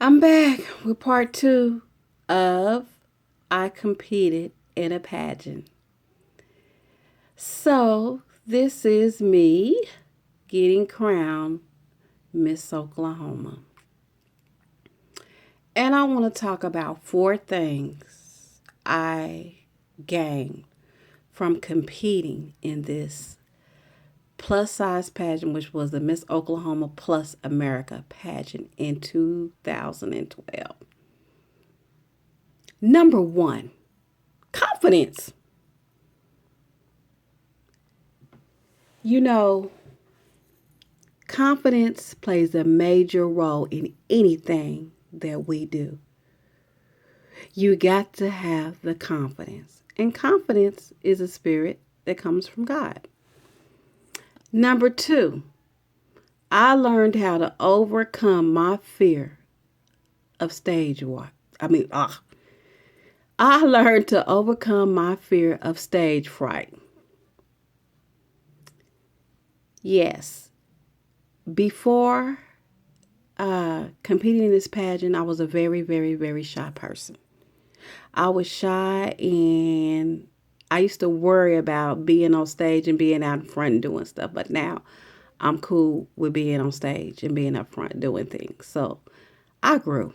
I'm back with part two of I competed in a pageant. So, this is me getting crowned Miss Oklahoma. And I want to talk about four things I gained from competing in this plus size pageant, which was the Miss Oklahoma Plus America pageant in 2012. Number one, confidence. You know, confidence plays a major role in anything that we do. You got to have the confidence. And confidence is a spirit that comes from God. Number two, I learned how to overcome my fear of stage what? I learned to overcome my fear of stage fright. Yes, before competing in this pageant, I was a very, very, very shy person. I was shy and I used to worry about being on stage and being out in front and doing stuff. But now I'm cool with being on stage and being up front doing things. So I grew.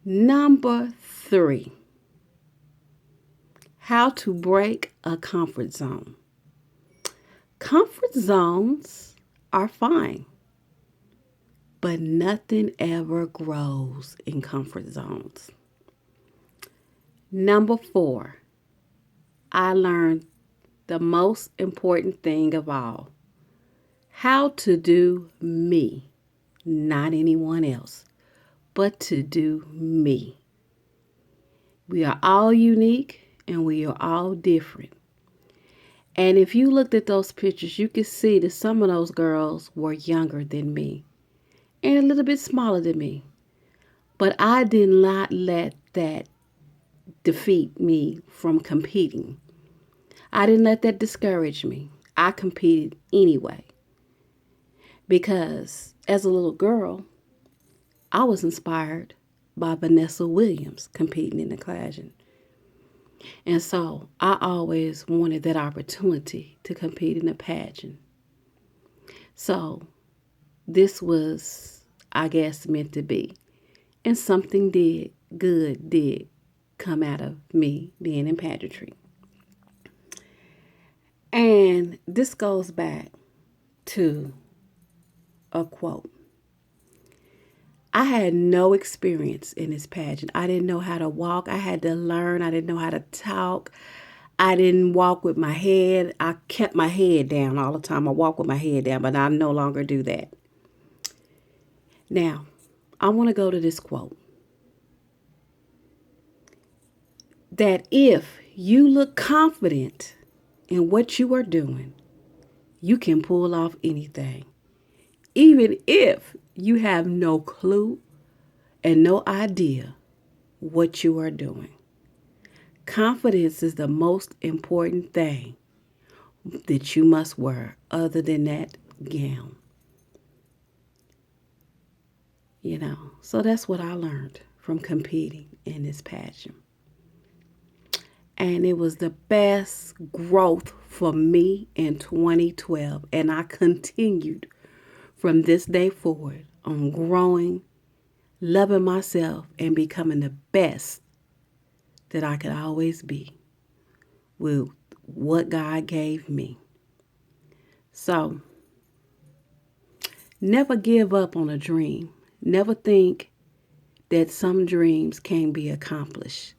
Number three, how to break a comfort zone. Comfort zones are fine, but nothing ever grows in comfort zones. Number four, I learned the most important thing of all, how to do me, not anyone else, but to do me. We are all unique and we are all different. And if you looked at those pictures, you could see that some of those girls were younger than me and a little bit smaller than me. But I did not let that defeat me from competing. I didn't let that discourage me. I competed anyway. Because as a little girl, I was inspired by Vanessa Williams competing in the pageant. And so I always wanted that opportunity to compete in a pageant. So this was, I guess, meant to be. And something did come out of me being in pageantry. And this goes back to a quote. I had no experience in this pageant. I didn't know how to walk. I had to learn. I didn't know how to talk. I didn't walk with my head. I kept my head down all the time. I walk with my head down, but I no longer do that. Now, I want to go to this quote. That if you look confident in what you are doing, you can pull off anything. Even if you have no clue and no idea what you are doing. Confidence is the most important thing that you must wear other than that gown. So that's what I learned from competing in this pageant. And it was the best growth for me in 2012. And I continued from this day forward on growing, loving myself, and becoming the best that I could always be with what God gave me. So, never give up on a dream. Never think that some dreams can't be accomplished.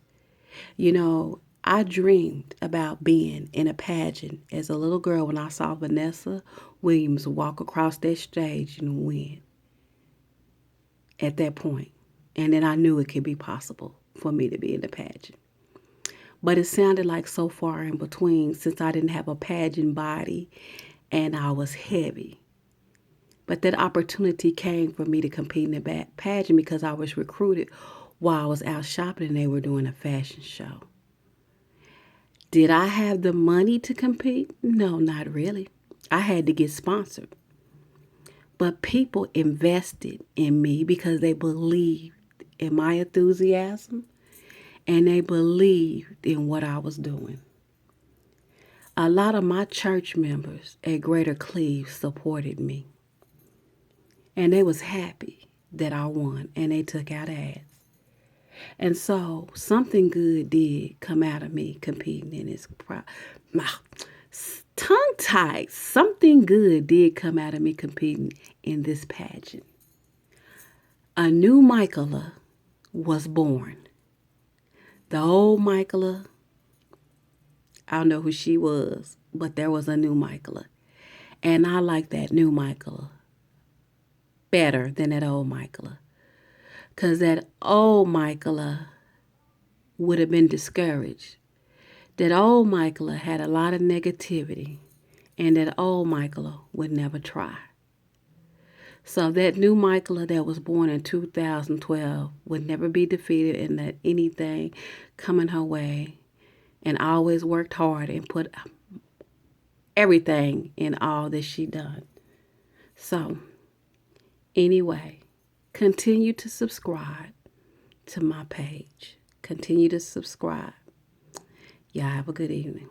I dreamed about being in a pageant as a little girl when I saw Vanessa Williams walk across that stage and win at that point. And then I knew it could be possible for me to be in the pageant. But it sounded like so far in between since I didn't have a pageant body and I was heavy. But that opportunity came for me to compete in the pageant because I was recruited while I was out shopping and they were doing a fashion show. Did I have the money to compete? No, not really. I had to get sponsored. But people invested in me because they believed in my enthusiasm and they believed in what I was doing. A lot of my church members at Greater Cleve supported me. And they was happy that I won and they took out ads. And so something good did come out of me competing in this tongue tied. Something good did come out of me competing in this pageant. A new Michaela was born. The old Michaela, I don't know who she was, but there was a new Michaela. And I like that new Michaela better than that old Michaela. Because that old Michaela would have been discouraged. That old Michaela had a lot of negativity. And that old Michaela would never try. So that new Michaela that was born in 2012 would never be defeated and let anything coming her way, and always worked hard and put everything in all that she done. So anyway, continue to subscribe to my page. Continue to subscribe. Y'all have a good evening.